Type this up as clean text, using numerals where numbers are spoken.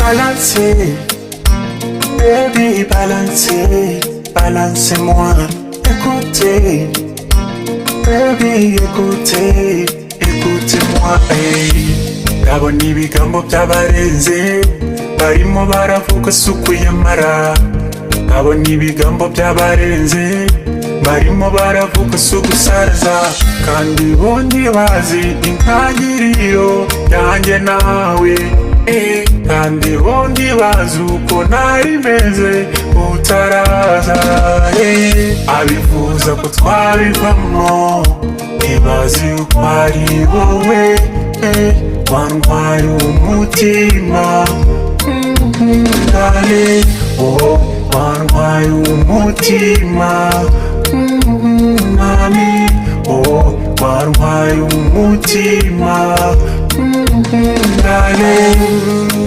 Balancez, baby, balancez, balancez-moi. Écoutez, baby, écoutez, écoutez-moi. Hey. Ndabona ibigambo by'abarenze barimo baravuga suku y'amara. Ndabona ibigambo by'abarenze barimo baravuga suku saraza. Kandi bondi bazi intangiriro yanjye nawe. Kandi bondi bazi uko nari meze utaraza. Abifuza ko twabivamo ntibazi uko ari wowe. Wantwaye umutima, dale, oh, wantwaye umutima, mami, oh, wantwaye umutima, dale.